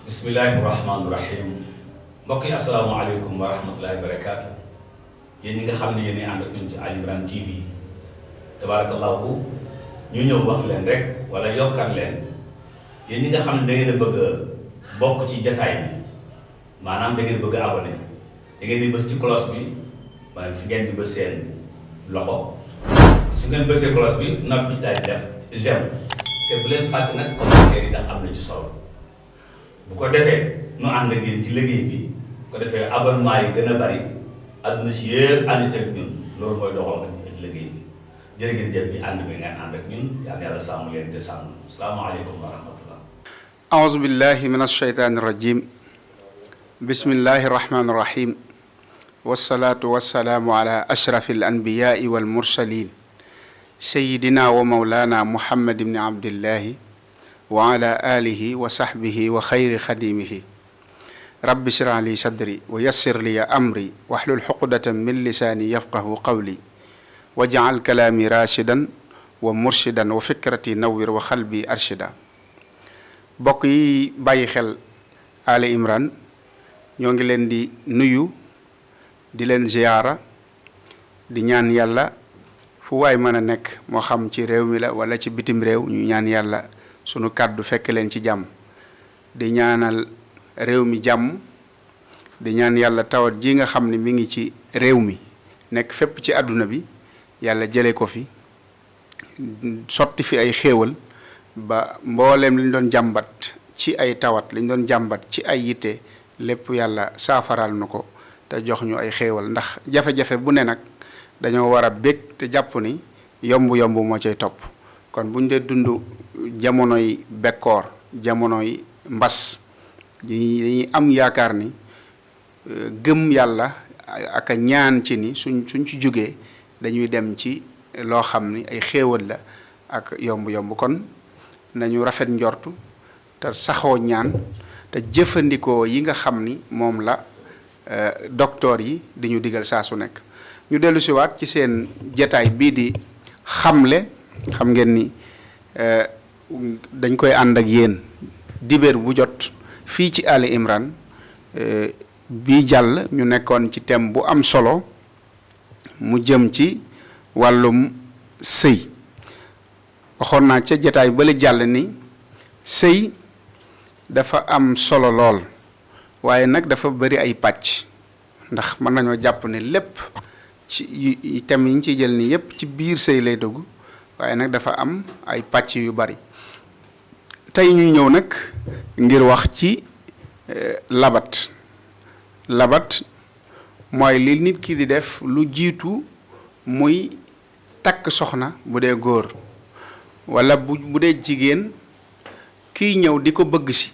Bismillahirrahmanirrahim. Mbokk yi asalaamaaleykum wa rahmatullahi wa barakaatu. Yéen ñi nga xam ne yéen ànd ak ñun ci Ali Imran TV tabarakallahu ñu ñëw wax leen rek wala yokkat leen yéen ñi nga xam ne da ngeen a bëgg a bokk ci jataay bi maanaam da ngeen bëgg a abonné da ngeen di bës ci cloche bi maanaam fi ngeen di bës seen loxo su ngeen bësee cloche bi noppi daal di def j'aime te bu leen fàtte nag commentaire yi ndax am na ci solo bu ko defee nu ànd ak yéen ci liggéey bi bu ko defee abonnement yi gën a bari àdduna si yëpp ànd ci ak ñun loolu mooy doxal ak liggéey bi jërë ngeen jëf bi ànd bi ngeen ànd ak ñun yal na yàlla sàmm leen te sàmm asalaamaaleykum wa rahmatullah. أعوذ بالله من الشيطان الرجيم بسم الله الرحمن الرحيم والصلاة والسلام على أشرف الأنبياء والمرسلين سيدنا ومولانا محمد بن عبد الله وعلى آله وصحبه وخير خديمه رب اشرح لي صدري ويسر لي أمري واحلل عقدة من لساني يفقه قولي واجعل كلامي راشدا ومرشدا وفكرتي نور وقلبي أرشدا bokk yi bàyyi xel Ali Imran ñoo ngi leen di nuyu di leen ziyaara di ñaan yàlla fu waay mën a nekk moo xam ci réew mi la wala ci bitim réew ñu ñaan yàlla sunu kàddu fekk leen ci jàmm di ñaanal réew mi jàmm di ñaan yàlla tawat ji nga xam ne mi ngi ci réew mi nekk fépp ci àdduna bi yàlla jële ko fi sotti fi ay xéewal ba mbooleem li ñu doon jàmbat ci ay tawat li ñu doon jàmbat ci ay yitte lépp yàlla saafaral nu ko te jox ñu ay xéewal ndax jafe-jafe bu ne nag dañoo war a bég te jàpp ni yomb-yomb moo cay topp kon bu ñu dee dund jamonoy bekkoor jamonoy mbas dañuy am yaakaar ni gëm yàlla ak a ñaan ci ni suñ ci jógee dañuy dem ci loo xam ni ay xéewal la ak yomb-yomb kon nañu rafet njortu te saxoo ñaan te jëfandikoo yi nga xam ni moom la docteur yi di ñu digal saa su nekk ñu dellu siwaat ci seen jataay bii di xamle xam ngeen ni dañ koy ànd ak yéen dibéer bu jot fii ci Ali Imran bii jàll ñu nekkoon ci thème bu am solo mu jëm ci wàllum sëy waxoon naa ca jataay bale jàll ni sëy dafa am solo lool waaye nag dafa bari ay pàcc ndax mën nañoo jàpp ne lépp ci thème yi ñu ciy jël ni yépp ci biir sëy lay dugg waaye nag dafa am ay pàcc yu bari tey ñuy ñëw nag ngir wax ci labat mooy li nit ki di def lu jiitu muy takk soxna bu dee góor wala bu dee jigéen kiy ñëw di ko bëgg si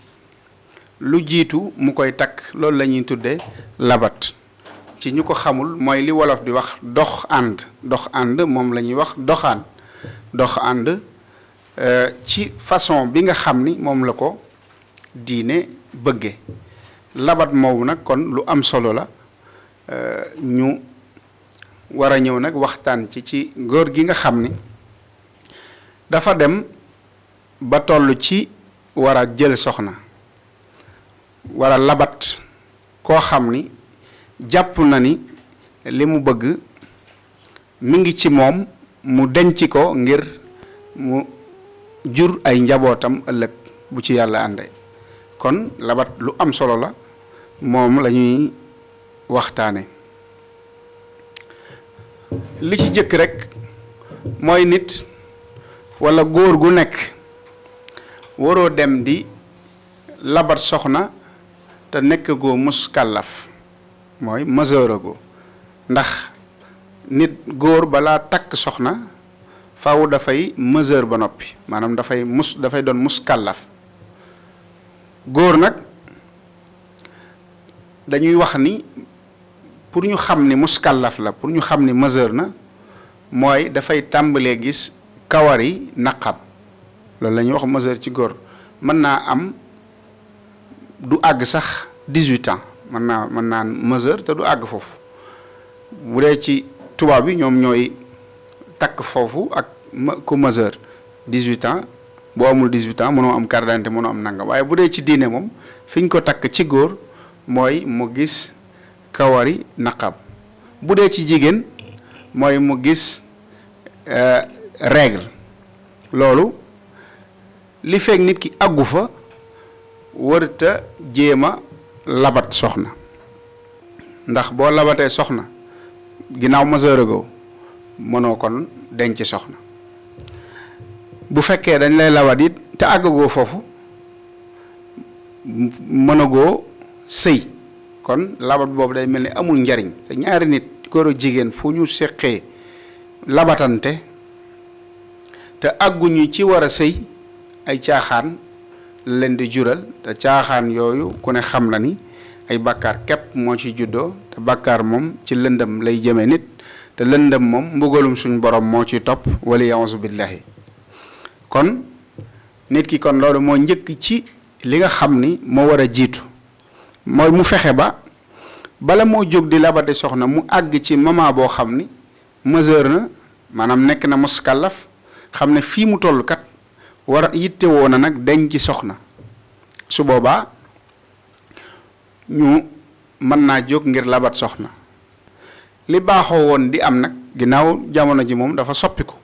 lu jiitu mu koy takk loolu la ñuy tuddee labat ci ñu ko xamul mooy li wolof di wax dox ànd moom la ñuy wax dox ànd ci façon bi nga xam ni moom la ko diine bëgge labat moomu nag kon lu am solo la ñu war a ñëw nag waxtaan ci góor gi nga xam ni dafa dem ba toll ci war a jël soxna war a labat koo xam ni jàpp na ni li mu bëgg mi ngi ci moom mu denc ko ngir mu jur ay njabootam ëllëg bu ci yàlla àndee kon labat lu am solo la moom la ñuy waxtaane li ci jëkk rek mooy nit wala góor gu nekk waroo dem di labat soxna te nekk goo muskàllaf mooy majeur go ndax nit góor balaa takk soxna faaw dafay majeur ba noppi maanaam dafay doon muskàllaf góor nag dañuy wax ni pour ñu xam ni muskàllaf la pour ñu xam ni majeur na mooy dafay tàmbalee gis kawari naqam loolu la ñuy wax majeur ci góor mën naa am du àgg sax 18 ans mën naa majeur te du àgg foofu bu dee ci tubaab bi ñoom ñooy takk foofu ak ku majeur 18 ans boo amul 18 ans mënoo am carte d'identité mënoo am nangam waaye bu dee ci diine moom fi ñu ko takk ci góor mooy mu gis kawari naqam bu dee ci jigéen mooy mu gis règle loolu li fekk nit ki àggu fa warta jéem a labat soxna ndax boo labatee soxna ginnaaw majeur go mënoo kon denc soxna bu fekkee dañ lay labat it te àggagoo foofu mënagoo sëy kon labat boobu day mel ni amul njariñ te ñaari nit góor ak jigéen fu ñu seqee labatante te àgguñu ci war a sëy ay caaxaan leen di jural te caaxaan yooyu ku ne xam na ni ay bàkkaar képp moo ci juddoo te bàkkaar moom ci lëndëm lay jëme nit te lëndëm moom mbugalum suñ borom moo ci topp wala ya'uzu billahi kon nit ki kon loolu moo njëkk ci li nga xam ni moo war a jiitu mooy mu fexe ba bala moo jóg di labate soxna mu àgg ci moment boo xam ni majeur na maanaam nekk na muskallaf xam ne fii mu toll kat war yitte woo na nag denc ci soxna su boobaa ñu mën naa jóg ngir labat soxna li baaxoo woon di am nag ginnaaw jamono ji moom dafa soppiku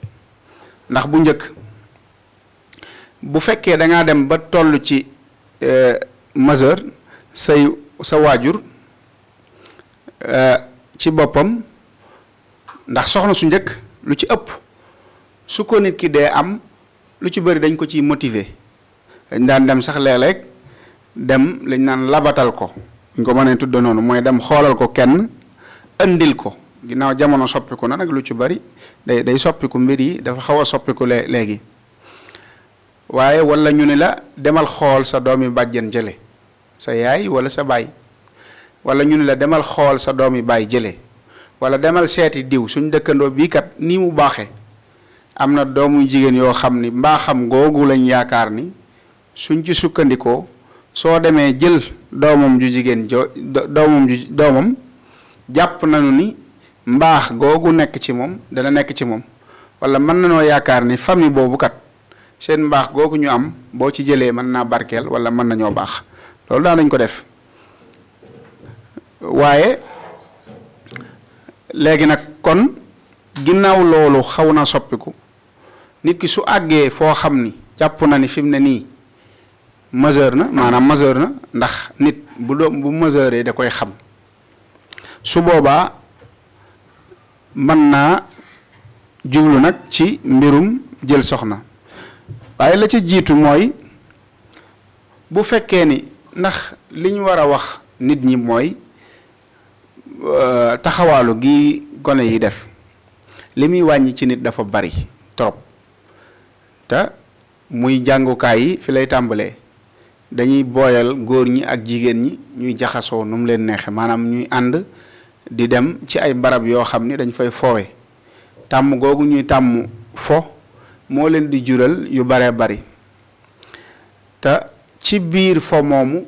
ndax bu njëkk bu fekkee da ngaa dem ba toll ci majeur sa waajur ci boppam ndax soxna su njëkk lu ci ëpp su ko nit ki dee am lu ci bëri dañ ko ciy motiver dañ daan dem sax léeg-léeg dem lañ naan labatal ko ñu ko mënee tudd noonu mooy dem xoolal ko kenn andil ko ginnaaw jamono soppiku na nag lu ci bëri day soppiku mbir yi dafa xaw a soppiku léegi waaye wala ñu ne la demal xool sa doomi bàjjen jële sa yaay wala sa baay wala ñu ne la demal xool sa doomi baay jële wala demal seeti diw suñ dëkkandoo bii kat nii mu baaxee am na doomu jigéen yoo xam ni mbaaxam googu lañ yaakaar ni suñ ci sukkandikoo soo demee jël doomam ju jigéen doomam jàpp nañu ni mbaax googu nekk ci moom dana nekk ci moom wala mën nañoo yaakaar ni famille boobu kat seen mbaax googu ñu am boo ci jëlee mën naa barkeel wala mën nañoo baax loolu daan nañ ko def waaye léegi nag kon ginnaaw loolu xaw na soppiku nit ki su àggee foo xam ni jàpp na ni fi mu ne nii majeur na maanaam majeur na ndax nit bu majeuree da koy xam su boobaa mën naa jublu nag ci mbirum jël soxna waaye la ca jiitu mooy bu fekkee ni ndax li ñu war a wax nit ñi mooy taxawaalu gi gone yi def li muy wàññi ci nit dafa bari trop te muy jàngukaay yi fi lay tàmbalee dañuy booyal góor ñi ak jigéen ñi ñuy jaxasoo nu mu leen neexe maanaam ñuy ànd di dem ci ay barab yoo xam ni dañ fay foowe tàmm googu ñuy tàmm fo moo leen di jural yu baree bari te ci biir fo moomu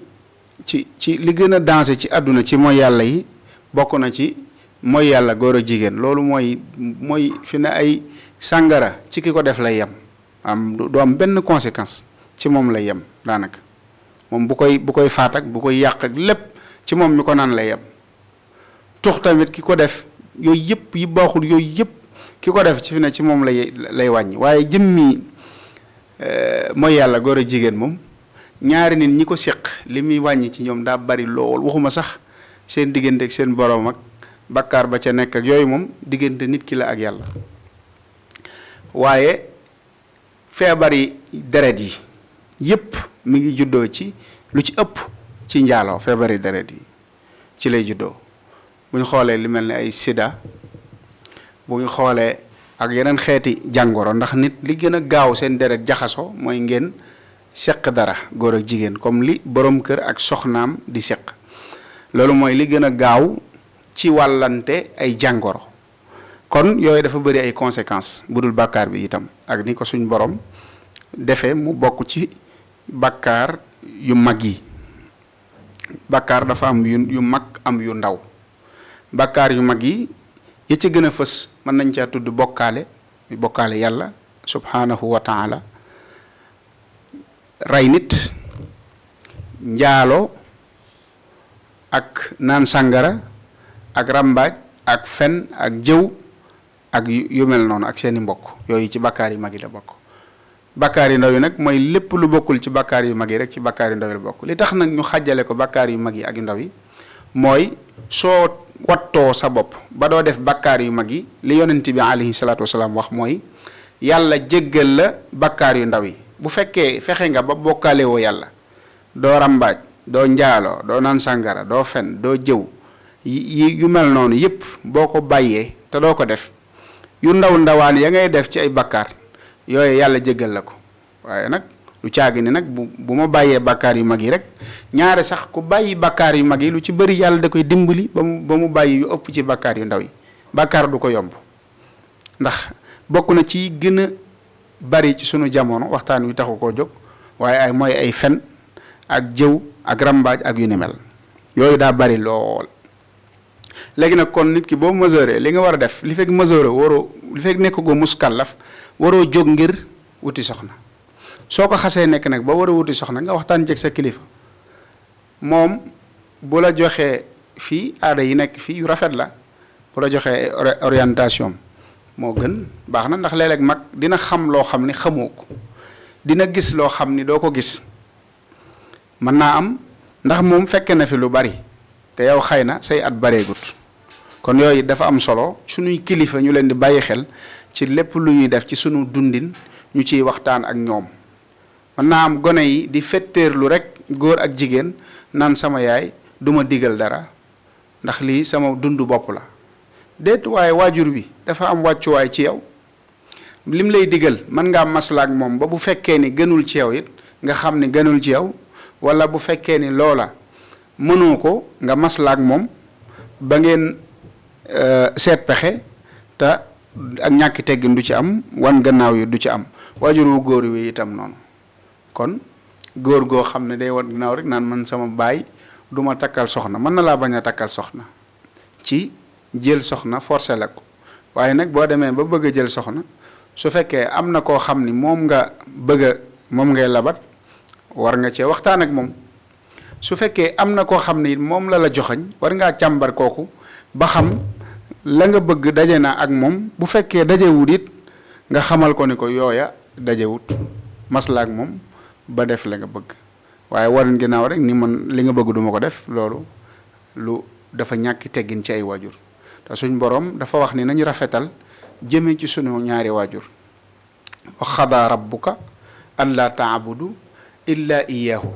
ci li gën a danger ci àdduna ci mooy yàlla yi bokk na ci mooy yàlla góor a jigéen loolu mooy fi ne ay sàngara ci ki ko def lay yem du am benn conséquence ci moom lay yem daanaka moom bu koy faat ak bu koy yàq ak lépp ci moom mi ko naan lay yem tux tamit ki ko def yooyu yëpp yi baaxul yooyu yëpp ki ko def ci fi ne ci moom lay wàññi waaye jëmmi mooy yàlla góor a jigéen moom ñaari nit ñi ko séq li muy wàññi ci ñoom daa bari lool waxuma sax seen diggante ak seen borom ak bakkaar ba ca nekk ak yooyu moom diggante nit ki la ak yàlla waaye feebari deret yi yépp mi ngi juddoo ci lu ci ëpp ci njaaloo feebari deret yi ci lay juddoo bu ñu xoolee li mel ni ay sida bu ñu xoolee ak yeneen xeeti jàngoro ndax nit li gën a gaaw seen deret jaxasoo mooy ngeen seq dara góor ak jigéen comme li borom kër ak soxnaam di seq loolu mooy li gën a gaaw ci wàllante ay jàngoro kon yooyu dafa bëri ay conséquences bu dul bàkkaar bi itam ak ni ko suñ borom defee mu bokk ci bàkkaar yu mag yi bàkkaar dafa am yu mag am yu ndaw bàkkaar yu mag yi ya ci gën a fës mën nañ caa tudd bokkaale yàlla subhanahu wa taala rey nit, njaalo ak naan sàngara ak rambaaj ak fen ak jëw ak yu mel noonu ak seeni mbokk yooyu ci bakkaar yu mag yi la bokk. bakkaar yu ndaw yi nag mooy lépp lu bokkul ci bakkaar yu mag yi rek ci bakkaar yu ndaw yi la bokk. li tax nag ñu xàjjale ko bakkaar yu mag yi ak yu ndaw yi mooy soo wattoo sa bopp ba doo def bakkaar yu mag yi li yonent bi alayhi salaatu wasalaam wax mooy yàlla jéggal la bakkaar yu ndaw yi. bu fekkee fexe nga ba bokkaale woo yàlla doo rambaaj doo njaaloo doo naan sàngara doo fen doo jëw yu mel noonu yépp boo ko bàyyee te doo ko def yu ndawaan ya ngay def ci ay bakkaar yooyu yàlla jéggal la ko. waaye nag lu caagi ni nag bu ma bàyyee bakkaar yu mag yi rek ñaare sax ku bàyyi bakkaar yu mag yi lu ci bëri yàlla da koy dimbali ba mu bàyyi yu ëpp ci bakkaar yu ndaw yi. bakkaar du ko yomb ndax bokk na ci gën a bari ci sunu jamono waxtaan wi taxu koo jóg waaye mooy ay fen ak jëw ak rambaaj ak yu ni mel yooyu daa bari lool. léegi nag kon nit ki boo mesuré li nga war a def li fekk mesuré li fekk nekk goo muskallaf waroo jóg ngir wuti soxna. soo ko xasee nekk nag ba war a wuti soxna nga waxtaan jeeg sa kilifa moom bu la joxee fii aada yi nekk fii yu rafet la bu la joxee orientation moo gën baax na ndax léeg-léeg mag dina xam loo xam ni xamoo ko dina gis loo xam ni doo ko gis mën naa am ndax moom fekke na fi lu bari te yow xëy na say at bareegut kon yooyu dafa am solo suñuy kilifa ñu leen di bàyyi xel ci lépp lu ñuy def ci sunu dundin ñu ciy waxtaan ak ñoom. mën naa am gone yi di fetteerlu rek góor ak jigéen naan sama yaay duma digal dara ndax lii sama dundu bopp la déet waaye waajur wi dafa am wàccuwaay ci yow lim lay digal mën ngaa maslaak moom ba bu fekkee ni gënul ci yow it nga xam ni gënul ci yow wala bu fekkee ni loola mënoo ko nga maslaak moom ba ngeen seet pexe te ak ñàkki teggin du ci am wan gannaaw yi du ci am waajur wu góor wi itam noonu. kon góor goo xam ne day wan ginnaaw rek naan man sama baay du ma takkal soxna mën na laa bañ a takkal soxna ci jël soxna forcé la ko waaye nag boo demee ba bëgg a jël soxna su fekkee am na koo xam ni moom nga bëgg a moom ngay labat war nga cee waxtaan ak moom su fekkee am na koo xam ni moom la joxañ war ngaa càmbar kooku ba xam la nga bëgg daje na ak moom bu fekkee dajewut it nga xamal ko ni ko yooya dajewut maslaak moom ba def la nga bëgg waaye waran ginnaaw rek ni man li nga bëgg duma ko def loolu lu dafa ñàkki teggin ci ay waajur te suñ boroom dafa wax ni nañu rafetal jëme ci sunu ñaari waajur wa xadaa rabbuka an laa taabudu illa iyahu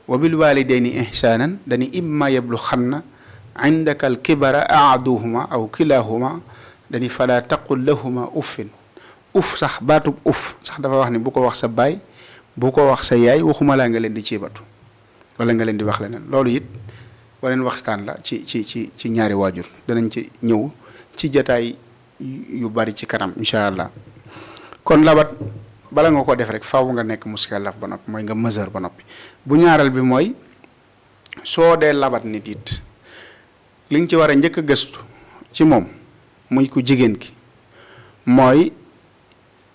wa bil walidayni ihsanan dani imma yablughanna indaka al kibara ahaduhuma aw kilahuma dani fala taqul lahuma uffin sax baatub sax dafa wax ni bu ko wax sa baay bu ko wax sa yaay waxuma laa nga leen di ciibatu wala nga leen di wax leneen loolu it waneen waxtaan la ci ñaari waajur danañ ci ñëw ci jataay yu bari ci kanam incha allah. kon labat bala nga ko def rek faaw nga nekk muskallaf ba noppi mooy nga mesure ba noppi bu ñaareel bi mooy soo dee labat nit it li nga ci war a njëkk a gëstu ci moom muy ku jigéen ki mooy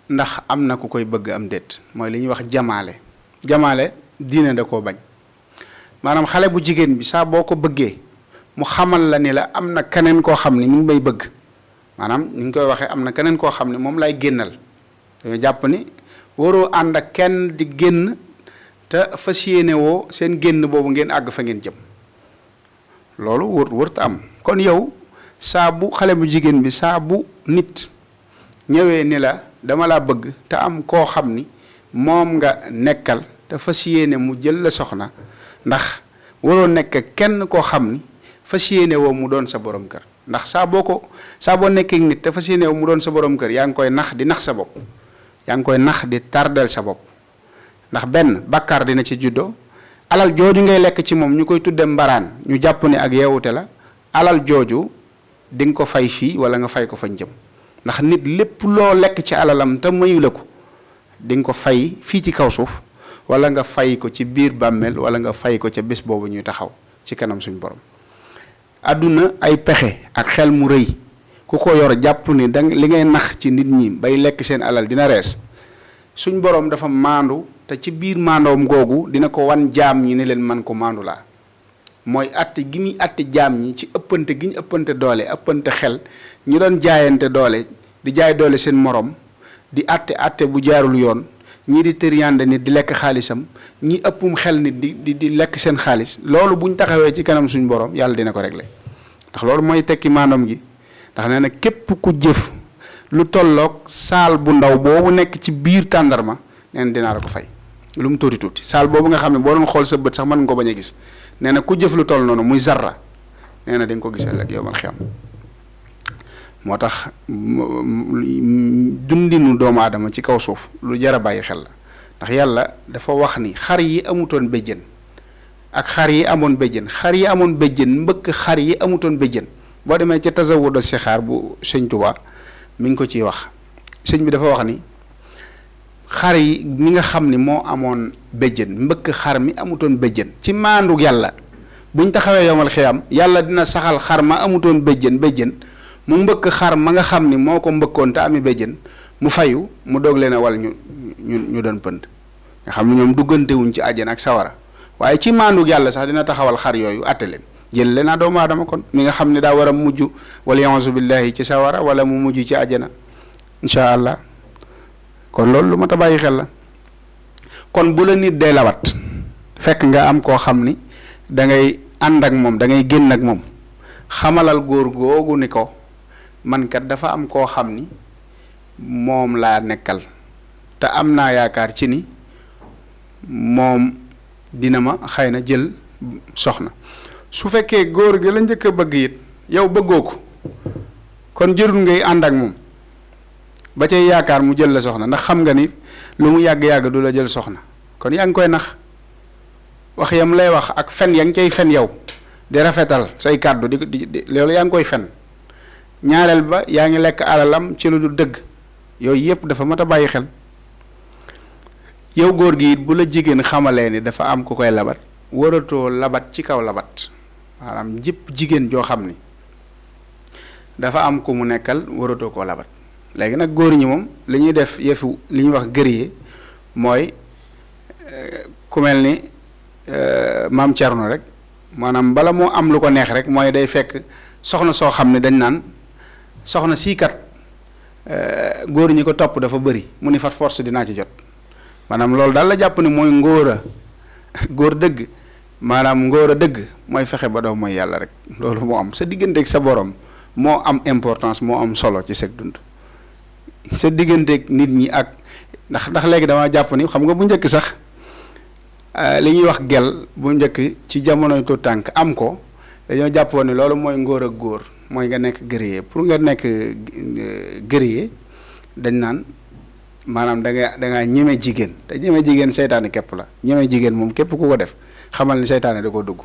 ndax am na ku koy bëgg am déet mooy li ñuy wax jamaale diine da koo bañ maanaam xale bu jigéen bi saa boo ko bëggee mu xamal la ni la am na keneen koo xam ne mi ngi may bëgg maanaam ni ngi koy waxee am na keneen koo xam ne moom lay génnal dañoo jàpp ni waroo ànd ak kenn di génn te fas yéene woo seen génn boobu ngeen àgg fa ngeen jëm loolu wërta am kon yow saa bu xale bu jigéen bi saa bu nit ñëwee ni la dama laa bëgg te am koo xam ni moom nga nekkal te fas yéene mu jël la soxna ndax waroo nekk kenn koo xam ni fas yéene woo mu doon sa borom kër ndax saa boo nekkee nit te fas yéene woo mu doon sa borom kër yaa ngi koy nax di nax sa bopp yaa ngi koy nax di tardel sa bopp ndax benn bàkkaar dina ci juddoo alal jooju ngay lekk ci moom ñu koy tudde mbaraan ñu jàpp ne ak yeewute la alal jooju di nga ko fay fii wala nga fay ko fañ jëm ndax nit lépp loo lekk ci alalam te mayu la ko di nga ko fay fii ci kaw suuf wala nga fay ko ci biir bàmmeel wala nga fay ko ca bés boobu ñuy taxaw ci kanam suñ borom àdduna ay pexe ak xel mu rëy ku ko yor jàpp ni li ngay nax ci nit ñi bay lekk seen alal dina rees suñ borom dafa maandu te ci biir maandoom googu dina ko wan jaam ñi ne leen man ko maandu laa mooy atte gi muy atte jaam ñi ci ëppante gi ñu ëppante doole ëppante xel ñi doon jaayante doole di jaay doole seen morom di atte bu jaarul yoon ñii di tëriande nit di lekk xaalisam ñi ëppum xel nit di lekk seen xaalis loolu buñ taxawee ci kanam suñ borom yàlla dina ko régler ndax loolu mooy tekki maandoom gi ndax nee na képp ku jëf lu tolloog saal bu ndaw boobu nekk ci biir tàndarma nee na dinaa la ko fay lu mu tuuti tuuti saal boobu nga xam ne boo doon xool sa bët sax mën nga ko bañ a gis nee na ku jëf lu toll noonu muy zarra nee na di nga ko gisal ak yow man xiyam moo tax dundinu doomu aadama ci kaw suuf lu jar a bàyyi xel la ndax yàlla dafa wax ni xar yi amutoon béjjën ak xar yi amoon béjjën xar yi amoon béjjën mbëkk xar yi amutoon béjjën boo demee ci tasawudu sixaar bu sëñ Tuubaa mi ngi ko ciy wax sëñ bi dafa wax ni xar yi mi nga xam ni moo amoon béjjën mbëkk xar mi amutoon béjjën ci maandug yàlla buñ taxawee yomal xiyam yàlla dina saxal xar ma amutoon béjjën mu mbëkk xar ma nga xam ni moo ko mbëkkoon te ami béjjën mu fayu mu doog leen a wal ñu doon pënd nga xam ne ñoom duggantewuñ ci àjjana ak sawara waaye ci maandug yàlla sax dina taxawal xar yooyu àtte leen jël leen a doomu aadama kon mi nga xam ne daa war a mujj wala ya'uuzu billahi ci sawara wala mu mujj ci àjjana incha allah kon loolu lu mat a bàyyi xel la kon bu la nit dee lawat fekk nga am koo xam ni da ngay ànd ak moom da ngay génn ak moom xamalal góor googu ni ko man kat dafa am koo xam ni moom laa nekkal te am naa yaakaar ci ni moom dina ma xëy na jël soxna su fekkee góor gi la njëkk a bëgg it yow bëggoo ko kon jërul ngay ànd ak moom ba cay yaakaar mu jël la soxna ndax xam nga ni lu mu yàgg-yàgg du la jël soxna kon yaa ngi koy nax wax yam lay wax ak fen ya ngi cay fen yow di rafetal say kàddu di loolu yaa ngi koy fen ñaareel ba yaa ngi lekk alalam ci lu dul dëgg yooyu yëpp dafa mat a bàyyi xel yow góor gi it bu la jigéen xamalee ni dafa am ku koy labat waratoo labat ci kaw labat maanaam jëpp jigéen joo xam ni dafa am ku mu nekkal waratoo koo labat léegi nag góor ñi moom li ñuy def yëfu li ñuy wax gërëyee mooy ku mel ni maam Thierno rek maanaam bala moo am lu ko neex rek mooy day fekk soxna soo xam ne dañ naan soxna sii kat góor ñi ko topp dafa bëri mu ni fat force dinaa ci jot maanaam loolu daal la jàpp ni mooy góor dëgg maanaam ngóor a dëgg mooy fexe ba doo mooy yàlla rek loolu moo am sa digganteeg sa borom moo am importance moo am solo ci seg dund sa digganteeg nit ñi ak ndax léegi dama jàpp ni xam nga bu njëkk sax li ñuy wax gel bu njëkk ci jamonoy tu tànk am ko dañoo jàppoon ni loolu mooy ngóor ak góor mooy nga nekk guerrier pour nga nekk guerrier dañ naan maanaam da ngaa ñeme jigéen te ñeme jigéen seytaane képp la ñeme jigéen moom képp ku ko def xamal ni seytaane da ko dugg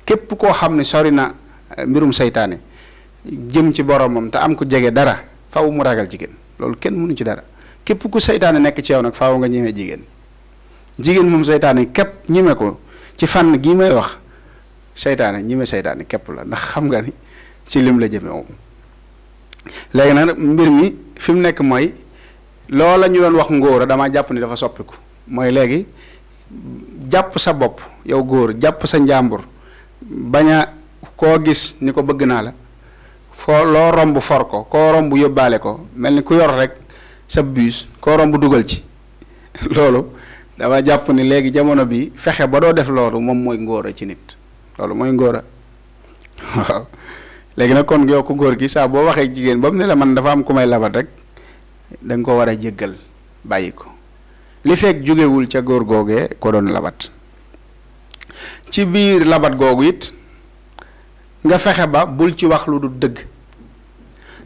képp koo xam ne sori na mbirum seytaane jëm ci boromam te am ko jege dara faaw mu ragal jigéen loolu kenn mënu ci dara képp ku seytaane nekk ci yow nag faaw nga ñeme jigéen moom seytaane képp ñeme ko ci fànn gii may wax seytaane ñeme seytaane képp la ndax xam nga ni ci lim la jëme moom léegi nag mbir mi fi mu nekk mooy loola ñu doon wax ngóora damaa jàpp ni dafa soppiku mooy léegi jàpp sa bopp yow góor jàpp sa njàmbur bañ a koo gis ni ko bëgg naa la foo loo romb for ko koo romb yóbbaale ko mel ni ku yor rek sa bus koo romb dugal ci loolu dama jàpp ni léegi jamono bi fexe ba doo def loolu moom mooy ngóora ci nit loolu mooy ngóora waaw léegi nag kon yow ko góor gi saa boo waxee jigéen ba mu ne la man dafa am ku may labat rek da nga ko war a jéggal bàyyi ko li fekk jógewul ca góor googee ko doon labat ci biir labat googu it nga fexe ba bul ci wax lu du dëgg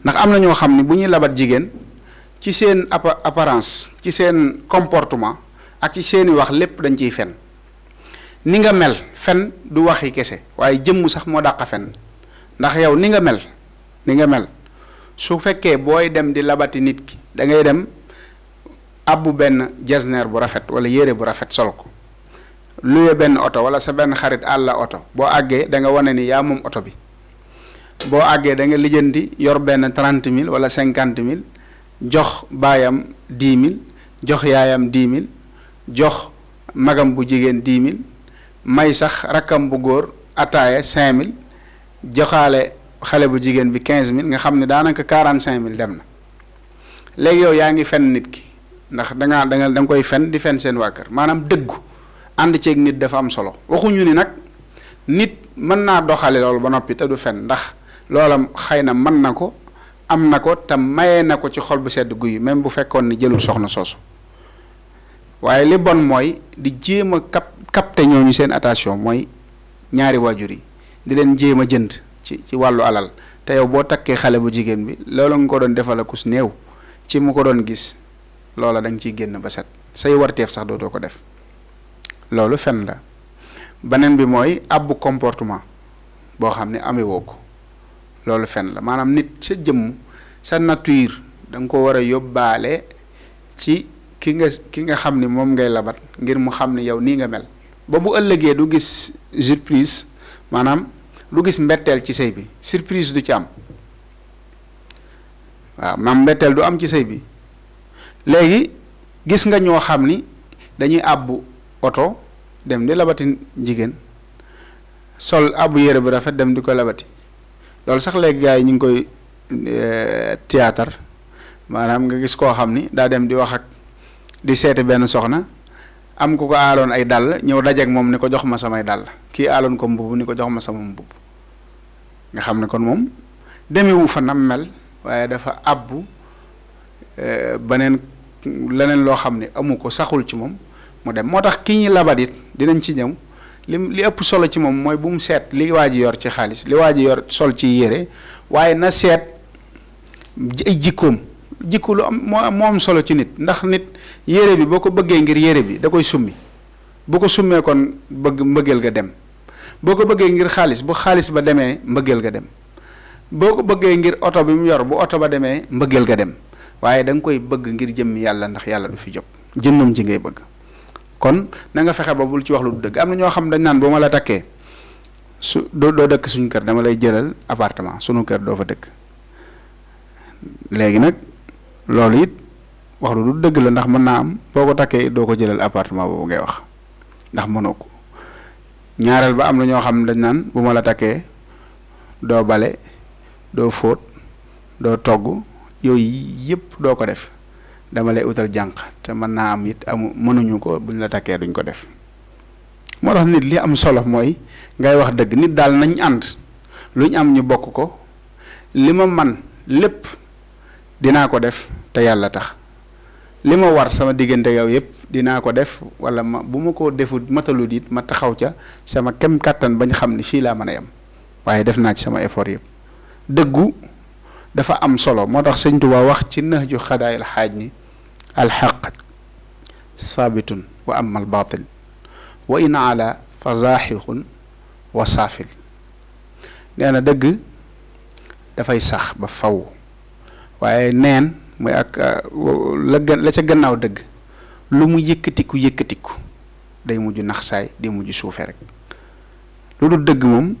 ndax am na ñoo xam ne bu ñuy labat jigéen ci seen apparence ci seen comportement ak ci seeni wax lépp dañ ciy fen ni nga mel fen du waxi kese waaye jëmm sax moo dàq fen ndax yow ni nga mel su fekkee booy dem di labati nit ki da ngay dem abbu benn jesner bu rafet wala yére bu rafet sol ko luye benn oto wala sa benn xarit àlla oto boo àggee da nga wane ni yaa moom oto bi boo àggee da nga lijjanti yor benn 30 000 wala 50 000 jox baayam 10 000 jox yaayam 10 000 jox magam bu jigéen 10 000 may sax rakkam bu góor ataaya 5 000 joxaale xale bu jigéen bi 15 000 nga xam ne daanaka 45 000 dem na léegi yow yaa ngi fen nit ki ndax da nga koy fen di fen seen waa kër maanaam dëggu ànd ceeg nit dafa am solo waxuñu ni nag nit mën naa doxale loolu ba noppi te du fen ndax loola xëy na mën na ko am na ko te mayee na ko ci xol bu sedd guy même bu fekkoon ni jëlul soxna soosu waaye li bon mooy di jéem a capter ñooñu seen attention mooy ñaari waajur yi di leen jéem a jënd ci wàllu alal te yow boo takkee xale bu jigéen bi loolu nga ko doon defal akus néew ci mu ko doon gis loola da nga ciy génn ba set say warteef sax dootoo ko def loolu fen la beneen bi mooy abbu comportement boo xam ne amewoo ko loolu fen la maanaam nit sa jëmm sa nature da nga ko war a yóbbaale ci ki nga xam ni moom ngay labat ngir mu xam ni yow nii nga mel ba bu ëllëgee du gis surprise maanaam du gis mbetteel ci sëy bi surprise du ci am waaw maam mbetteel du am ci sëy bi léegi gis nga ñoo xam ni dañuy àbbu oto dem di labati jigéen sol àbbu yére bu rafet dem di ko labati loolu sax léegi gars yi ñu ngi koy théâtre maanaam nga gis koo xam ni daa dem di wax ak di seeti benn soxna am ku ko aaloon ay dàll ñëw dajeek moom ni ko jox ma samay dàll kii aaloon ko mbubb ni ko jox ma sama mbubb nga xam ne kon moom demewu fa nam mel waaye dafa àbbu beneen leneen loo xam ne amu ko saxul ci moom mu dem moo tax ki ñi labat it dinañ ci ñëw li ëpp solo ci moom mooy bu mu seet li waa ji yor ci xaalis li waa ji yor sol ci yére waaye na seet ay jikkoom jikko lu am moo am solo ci nit ndax nit yére bi boo ko bëggee ngir yére bi da koy summi bu ko summee kon mbëggeel ga dem boo ko bëggee ngir xaalis bu xaalis ba demee mbëggeel ga dem boo ko bëggee ngir oto bi mu yor bu oto ba demee mbëggeel ga dem waaye da nga koy bëgg ngir jëmmi yàlla ndax yàlla du fi jóg jëmmam ji ngay bëgg kon na nga fexe ba bul ci wax lu du dëgg am na ñoo xam dañ naan boo ma la takkee doo dëkk suñu kër dama lay jëlal appartement suñu kër doo fa dëkk léegi nag loolu it wax lu du dëgg la ndax mën naa am boo ko takkee doo ko jëlal appartement boobu ngay wax ndax mënoo ko ñaareel ba am na ñoo xam dañ naan bu ma la takkee doo bale doo fóot doo togg yooyu yëpp doo ko def dama lay utal jànq te mën naa am it mënuñu ko buñ la takkee duñ ko def moo tax nit li am solo mooy ngay wax dëgg nit daal nañ ànd luñ am ñu bokk ko li ma man lépp dinaa ko def te yàlla tax li ma war sama diggante yow yëpp dinaa ko def wala bu ma ko defut matalut it ma taxaw ca sama kem kàttan bañ xam ni fii laa mën a yem waaye def naa ci sama effort yëpp dëggu dafa am solo moo tax sëñ Tuubaa wax ci Nahju Xadaayil Xaaj ni alxaq saabitun wa ama albaatil wa in ala fa zaaxixun wa saafil nee na dëgg dafay sax ba faw waaye neen mooy ak la ca gannaaw dëgg lu mu yëkkatiku day mujj nax saay day mujj suufe rek lu dul dëgg moom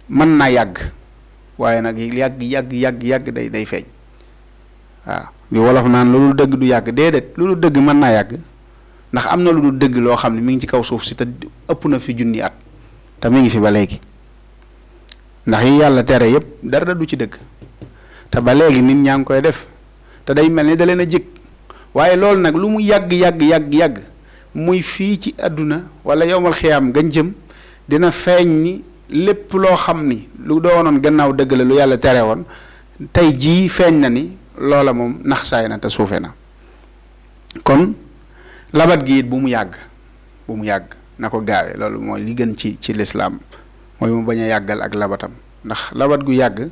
mën naa yàgg waaye nag yàgg day feeñ waaw li wolof naan lu dul dëgg du yàgg déedéet lu dul dëgg mën naa yàgg ndax am na lu dul dëgg loo xam ne mi ngi ci kaw suuf si te ëpp na fi junni at te mi ngi fi ba léegi ndax yi yàlla tere yépp dara du ci dëgg te ba léegi nit ñaa ngi koy def te day mel ni da leen a jig waaye loolu nag lu mu yàgg muy fii ci àdduna wala yowmal xiyaam gañ jëm dina feeñ ni lépp loo xam ni lu doonoon gannaaw dëgg la lu yàlla tere woon tey jii feeñ na ni loola moom nax saay na te suufe na kon labat gi it bu mu yàgg na ko gaawe loolu mooy li gën ci lislaam mooy mu bañ a yàggal ak labatam ndax labat gu yàgg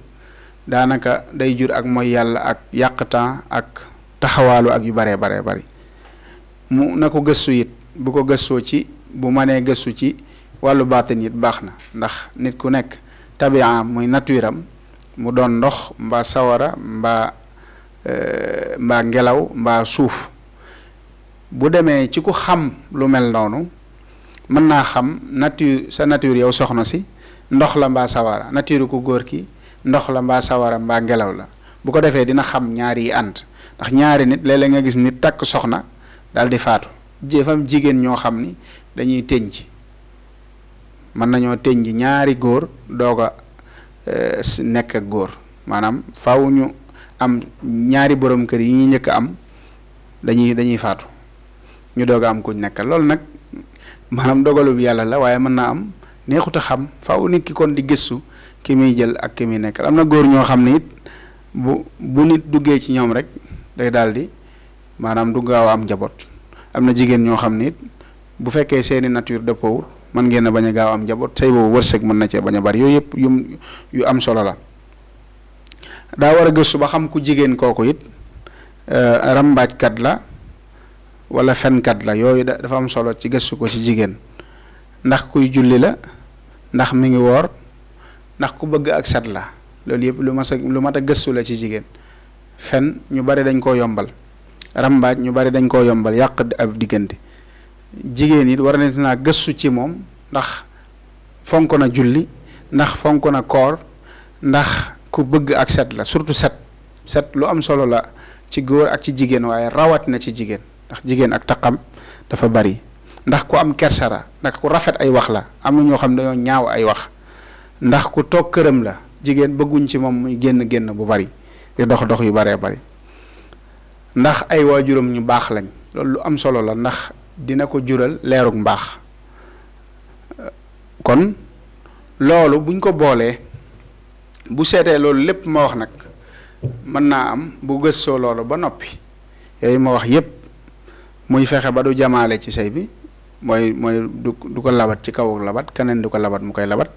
daanaka day jur ak mooy yàlla ak yàq temps ak taxawaalu ak yu baree bari mu na ko gëstu it bu ko gëstoo ci bu mënee gëstu ci wàllu baatin it baax na ndax nit ku nekk tabiaam muy nature am mu doon ndox mbaa sawara mbaa ngelaw mbaa suuf bu demee ci ku xam lu mel noonu mën naa xam sa nature yow soxna si ndox la mbaa sawara nature ku góor ki ndox la mbaa sawara mbaa ngelaw la bu ko defee dina xam ñaari yi ànd ndax ñaari nit léeg-léeg nga gis nit takk soxna daal di faatu jëfam jigéen ñoo xam ni dañuy tënj mën nañoo tënj ñaari góor doog a nekk ak góor maanaam faaw ñu am ñaari borom kër yi ñu njëkk a am dañuy faatu ñu doog a am kuñ nekkal loolu nag maanaam dogalu bi yàlla la waaye mën naa am neexut a xam faaw nit ki kon di gëstu ki muy jël ak ki muy nekkal am na góor ñoo xam ne it bu nit duggee ci ñoom rek day daal di maanaam du gaaw a am njaboot am na jigéen ñoo xam ne it bu fekkee seeni nature dëppoowul mën ngeen a bañ a gaaw am njaboot say boobu wërsëg mën na cee bañ a bari yooyu yëpp yu am solo la daa war a gëstu ba xam ku jigéen kooku it rambaajkat la wala fenkat la yooyu dafa am solo ci gëstu ko ci jigéen ndax kuy julli la ndax mi ngi woor ndax ku bëgg ak set la loolu yëpp lu mat a gëstu la ci jigéen fen ñu bari dañ koo yombal rambaaj ñu bari dañ koo yombal yàq ab diggante jigéen it war na naa gëstu ci moom ndax fonk na julli ndax fonk na koor ndax ku bëgg ak set la surtout set lu am solo la ci góor ak ci jigéen waaye rawat na ci jigéen ndax jigéen ak taqam dafa bari ndax ku am kersara ndax ku rafet ay wax la am na ñoo xam ne dañoo ñaaw ay wax ndax ku toog këram la jigéen bëgguñ ci moom muy génn bu bari di dox yu baree bari ndax ay waajuram ñu baax lañ loolu lu am solo la ndax dina ko jural leerug mbaax kon loolu buñ ko boolee bu seetee loolu lépp ma wax nag mën naa am bu gëstoo loolu ba noppi yooyu ma wax yépp muy fexe ba du jamaale ci sëy bi mooy du ko labat ci kaw labat keneen du ko labat mu koy labat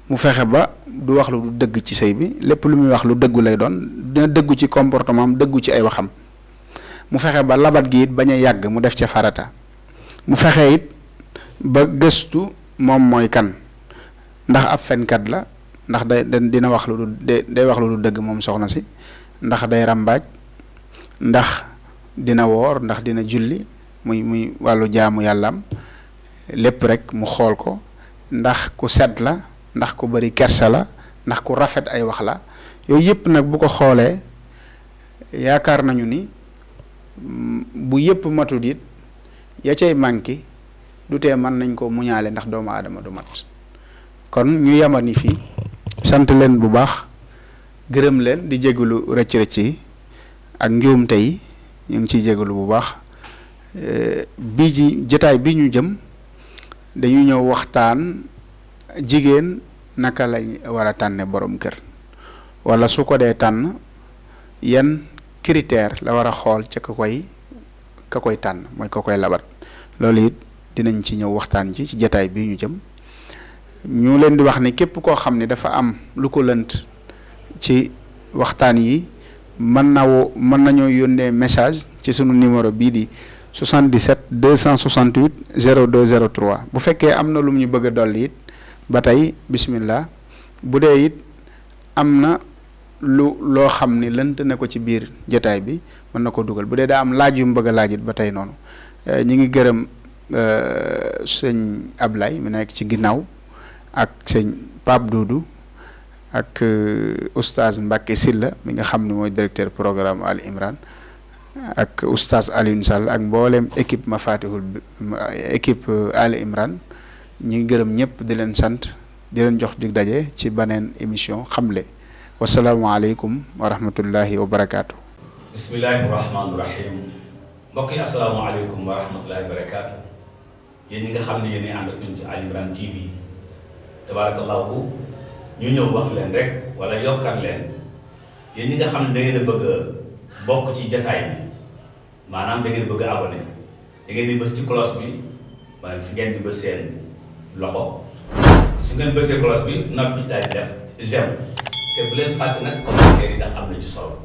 mu fexe ba du wax lu du dëgg ci sëy bi lépp lu muy wax lu dëggu lay doon dina dëggu ci comportement am dëggu ci ay waxam mu fexe ba labat gi it bañ a yàgg mu def ca farata mu fexe it ba gëstu moom mooy kan ndax ab fenkat la ndax dina wax lu day wax lu du dëgg moom soxna si ndax day ràmbaaj ndax dina woor ndax dina julli muy wàllu jaamu yàllaam lépp rek mu xool ko ndax ku set la ndax ku bari kersa la ndax ku rafet ay wax la yooyu yëpp nag bu ko xoolee yaakaar nañu ni bu yëpp matut it ya cay manqué du tee mën nañ ko muñaale ndax doomu aadama du mat kon ñu yamani fii sant leen bu baax gërëm leen di jégalu rëcc-rëcc yi ak njuumte yi ñu ngi ciy jégalu bu baax bii ci jotaay bi ñu jëm dañu ñëw waxtaan jigéen naka lañ war a tànne borom kër wala su ko dee tànn yan critère la war a xool ca ka koy tànn mooy ka koy labat loolu it dinañ ci ñëw waxtaan ci jotaay bi ñu jëm ñu leen di wax ne képp koo xam ne dafa am lu ko lënt ci waxtaan yi mën nañoo yónnee message ci sunu numéro bii di 77 268 0203 bu fekkee am na lu ñu bëgg a dolli it ba tey bismillah bu dee it am na loo xam ni lënt na ko ci biir jotaay bi mën na ko dugal bu dee daa am laaj yu mu bëgg a laaj it ba tey noonu ñi ngi gërëm sëñ Ablaye mi nekk ci ginnaaw ak sëñ Pape Doudou ak oustaz Mbacke Silla mi nga xam ne mooy directeur programme Ali Imran ak oustaz Alioune Sall ak mboolem équipe équipe Ali Imran ñi ngi gërëm ñëpp di leen sant di leen jox dig daje ci beneen émission xamle wasalaamualeykum wa rahmatullahi wa barakaatu. bismillahi rahmaani rahim mbokk yi asalaamaaleykum wa rahmatullahi wa barakaatu yéen ñi nga xam ne yéen ànd ak ñun ci Ali Imran TV tabarakallahu ñu ñëw wax leen rek wala yokkar leen yéen ñi nga xam ne da ngeen a bëgg a bokk ci jataay bi maanaam da ngeen bëgg a abonné da ngeen di bës ci cloche bi maanaam fi ngeen di bës seen loxo su ngeen bësee cloche bi noppi daal di def j'aime te bu leen fàtte nag commentaire yi ndax am na ci solo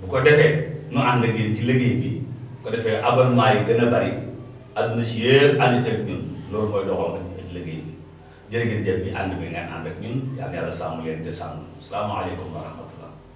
bu ko defee nu ànd ak yéen ci liggéey bi bu ko defee abonnement yi gën a bari àdduna si yëpp ànd ci ak ñun loolu mooy doxal ak liggéey bi jërë ngeen jëf bi ànd bi ngeen ànd ak ñun yàlla sàmm leen te sàmm salaamaaleykum wa rahmatullah